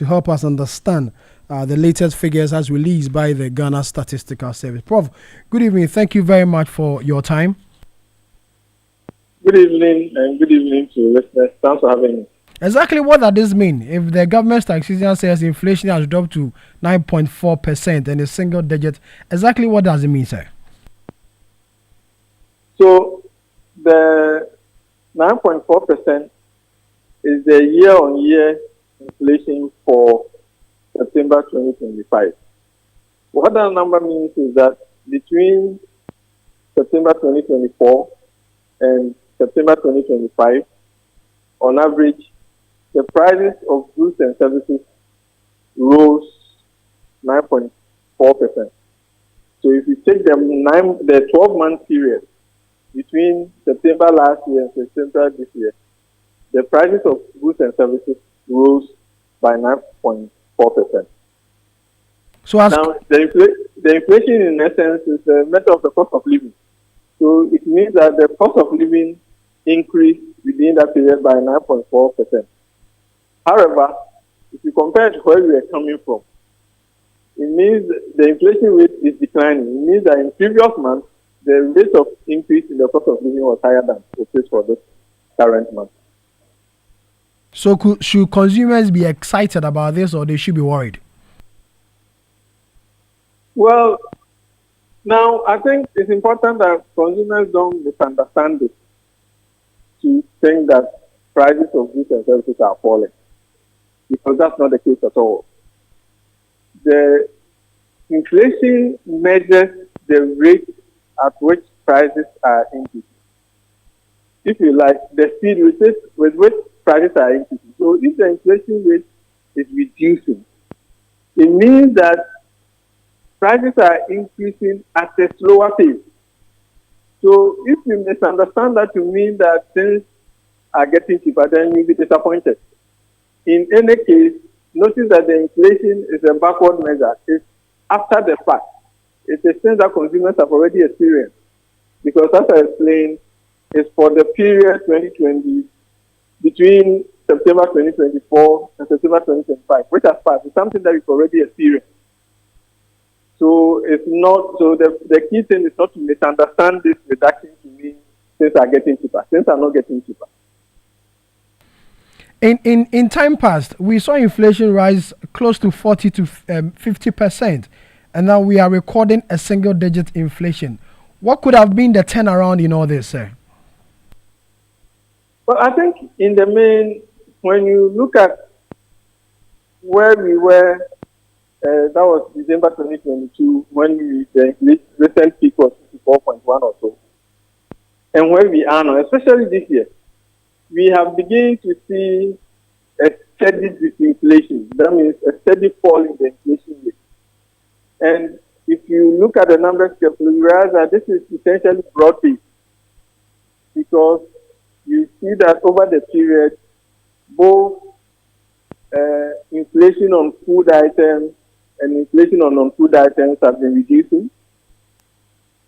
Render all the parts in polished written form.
to help us understand the latest figures as released by the Ghana Statistical Service. Prof, good evening. Thank you very much for your time. Good evening, and good evening to listeners. Thanks for having me. Exactly what does this mean? If the government statistician says inflation has dropped to 9.4% and a single digit, exactly what does it mean, sir? So, the 9.4% is the year-on-year inflation for September 2025. What that number means is that between September 2024 and September 2025, on average, the prices of goods and services rose 9.4%. So if you take the 12-month period between September last year and September this year, the prices of goods and services rose by 9.4%. So now, the inflation in essence is a matter of the cost of living. So it means that the cost of living increased within that period by 9.4%. However, if you compare it to where we are coming from, it means the inflation rate is declining. It means that in previous months, the rate of increase in the cost of living was higher than it is for this current month. So should consumers be excited about this, or they should be worried? Well, now I think it's important that consumers don't misunderstand this to think that prices of goods and services are falling, because that's not the case at all. The inflation measures the rate at which prices are increasing. If you like, the speed with which prices are increasing. So if the inflation rate is reducing, it means that prices are increasing at a slower pace. So if you misunderstand that to mean that things are getting cheaper, then you'll be disappointed. In any case, notice that the inflation is a backward measure. It's after the fact. It's a thing that consumers have already experienced. Because as I explained, it's for the period 2020, between September 2024 and September 2025, which has passed. It's something that we've already experienced. So it's not, so the key thing is not to misunderstand this reduction to mean things are getting cheaper. Things are not getting cheaper. In time past, we saw inflation rise close to 40 to 50%, and now we are recording a single-digit inflation. What could have been the turnaround in all this, sir? Well, I think in the main, when you look at where we were, that was December 2022, when the recent peak was 54.1 or so, and where we are now, especially this year, we have begun to see a steady disinflation. That means a steady fall in the inflation rate. And if you look at the numbers carefully, you realize that this is essentially broad-based, because you see that over the period, both inflation on food items and inflation on non-food items have been reducing.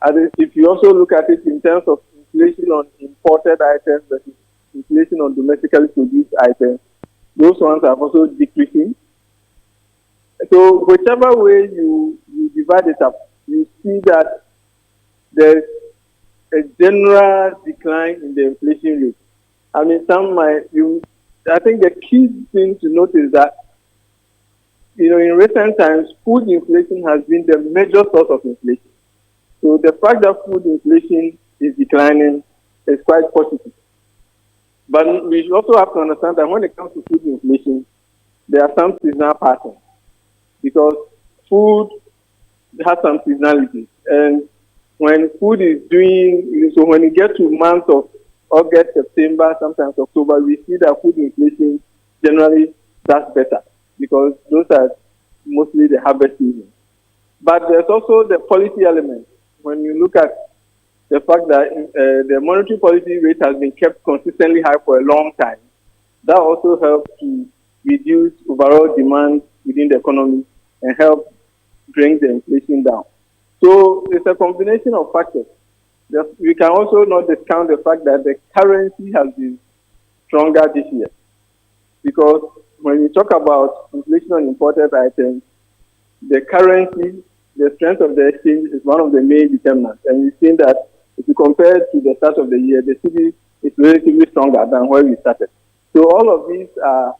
And if you also look at it in terms of inflation on imported items versus inflation on domestically produced items, those ones are also decreasing. So whichever way you divide it up, you see that there's a general decline in the inflation rate. I mean, I think the key thing to note is that, in recent times, food inflation has been the major source of inflation. So the fact that food inflation is declining is quite positive. But we also have to understand that when it comes to food inflation, there are some seasonal patterns, because food has some seasonality. And when food is so when you get to months of August, September, sometimes October, we see that food inflation generally does better, because those are mostly the harvest season. But there's also the policy element. When you look at the fact that the monetary policy rate has been kept consistently high for a long time, that also helps to reduce overall demand within the economy and help bring the inflation down. So it's a combination of factors. We can also not discount the fact that the currency has been stronger this year. because when we talk about inflation on imported items, the currency, the strength of the exchange is one of the main determinants. And we've seen that if you compare to the start of the year, the cedi is relatively stronger than where we started. So all of these are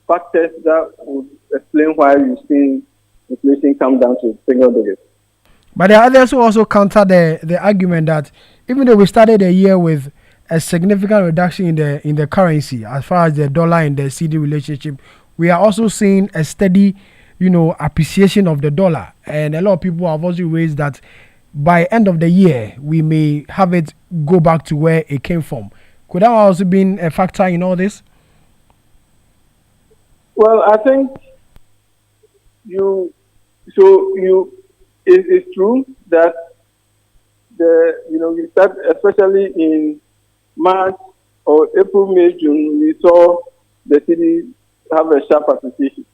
factors that would explain why we've seen inflation come down to single digits. But there are others who also counter the argument that even though we started the year with a significant reduction in the currency as far as the dollar and the cedi relationship, we are also seeing a steady, appreciation of the dollar. And a lot of people have also raised that by end of the year we may have it go back to where it came from. Could that also been a factor in all this? Well, I think it's true that we start, especially in March or April, May, June, we saw the cedi have a sharp appreciation.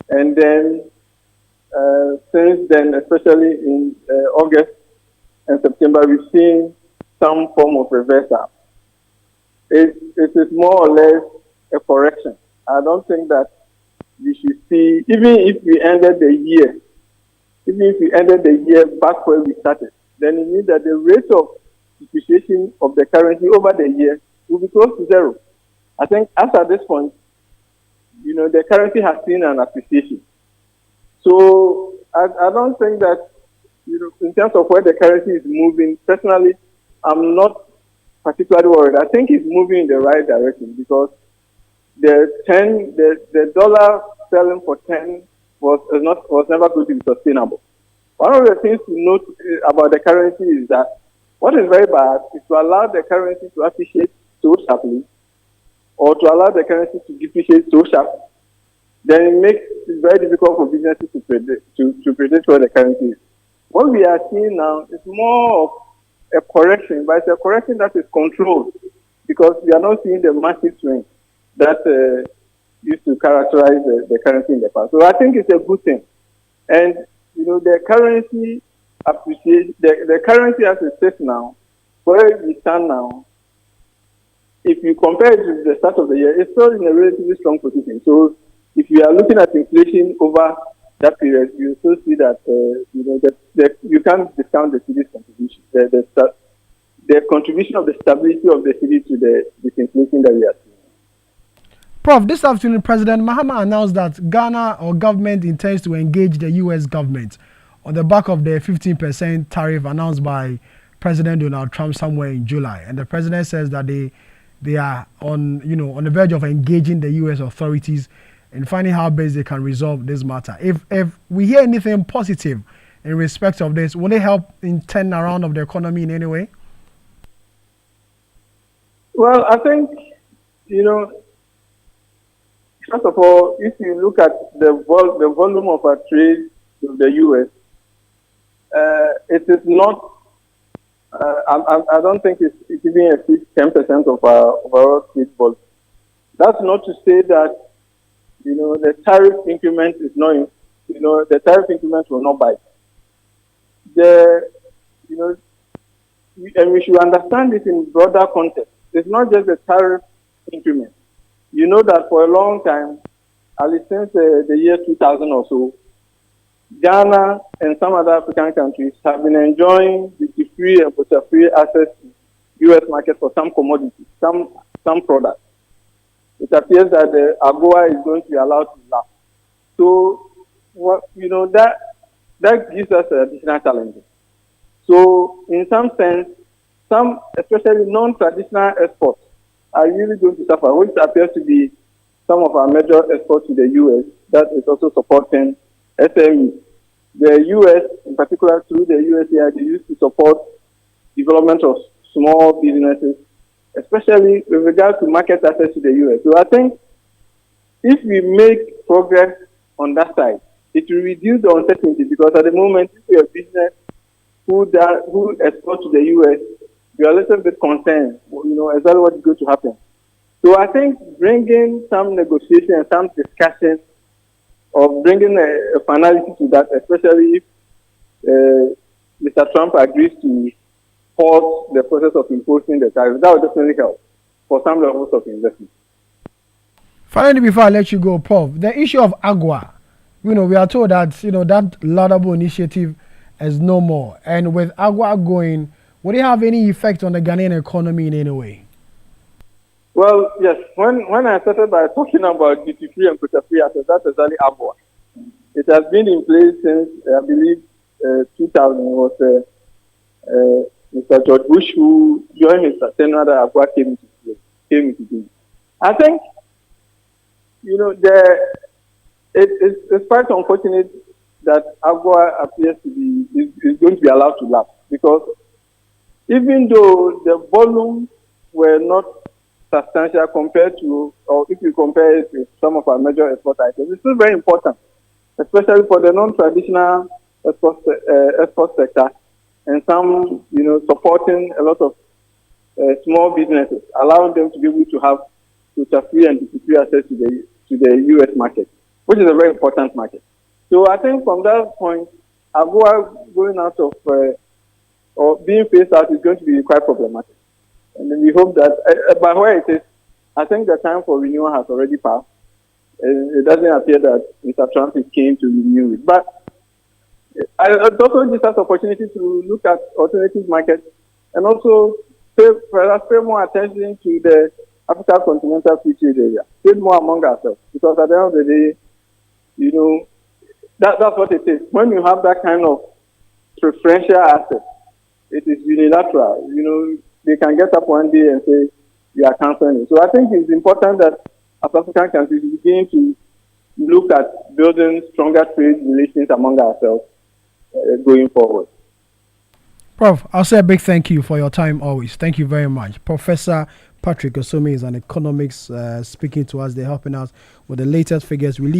And then since then, especially in August and September, we've seen some form of reversal. It is more or less a correction. I don't think that we should see, even if we ended the year back where we started, then it means that the rate of depreciation of the currency over the year will be close to zero. I think as at this point, the currency has seen an appreciation. So I don't think that, in terms of where the currency is moving, personally, I'm not particularly worried. I think it's moving in the right direction because the dollar selling for 10 was never going to be sustainable. One of the things to note about the currency is that what is very bad is to allow the currency to appreciate so sharply or to allow the currency to depreciate so sharply. Then it makes it very difficult for businesses to predict where the currency is. What we are seeing now is more of a correction, but it's a correction that is controlled because we are not seeing the massive swing that used to characterize the currency in the past. So I think it's a good thing. And, the currency appreciation, the currency as it sits now, where we stand now, if you compare it to the start of the year, it's still in a relatively strong position. So if you are looking at inflation over that period, you still see that, you can't discount the cedi's contribution, the contribution of the stability of the cedi to the disinflation that we are seeing. Prof, this afternoon, President Mahama announced that Ghana or government intends to engage the U.S. government on the back of the 15% tariff announced by President Donald Trump somewhere in July. And the president says that they are on the verge of engaging the U.S. authorities and finding how best they can resolve this matter. If we hear anything positive in respect of this, will it help in turn around of the economy in any way? Well, I think, first of all, if you look at the volume of our trade with the U.S., it is not, I don't think it's even at least 10% of our overall trade volume. That's not to say that, the tariff increment is not, the tariff increment will not bite. And we should understand this in broader context. It's not just the tariff increment. You know that for a long time, at least since the year 2000 or so, Ghana and some other African countries have been enjoying duty-free and quota-free access to U.S. market for some commodities, some products. It appears that the AGOA is going to be allowed to lapse. So, that gives us additional challenges. So, in some sense, some, especially non-traditional exports, are really going to suffer, which appears to be some of our major exports to the U.S. that is also supporting SME. The U.S., in particular through the USAID, they used to support development of small businesses, especially with regard to market access to the U.S. So I think if we make progress on that side, it will reduce the uncertainty because at the moment, if you're a business who exports to the U.S., we are a little bit concerned, exactly what is going to happen. So I think bringing some negotiation, some discussion, or bringing a finality to that, especially if Mr. Trump agrees to pause the process of imposing the tariff, that will definitely help for some levels of investment. Finally, before I let you go, Prof, the issue of agua, we are told that that laudable initiative is no more, and with agua going, would it have any effect on the Ghanaian economy in any way? Well, yes. When I started by talking about duty-free and quota-free assets, that's exactly ABWA. It has been in place since, I believe, 2000. It was Mr. George Bush who, during his tenure, that ABWA came into being. I think, it's quite unfortunate that ABWA appears to be is going to be allowed to lapse, because even though the volumes were not substantial compared to, or if you compare it with some of our major export items, it's still very important, especially for the non-traditional export sector, and some, supporting a lot of small businesses, allowing them to be able to have quota-free and duty-free access to the U.S. market, which is a very important market. So I think from that point, AGOA going out of or being phased out is going to be quite problematic. And we hope that, by where it is, I think the time for renewal has already passed. It doesn't appear that Mr. Trump is keen to renew it. But I also use this opportunity to look at alternative markets and also perhaps pay more attention to the Africa continental free trade area. Trade more among ourselves. Because at the end of the day, that's what it is. When you have that kind of preferential asset, it is unilateral. They can get up one day and say, we are canceling it. So I think it's important that as African countries begin to look at building stronger trade relations among ourselves going forward. Prof, I'll say a big thank you for your time always. Thank you very much. Professor Patrick Osome is an economics speaking to us. They're helping us with the latest figures released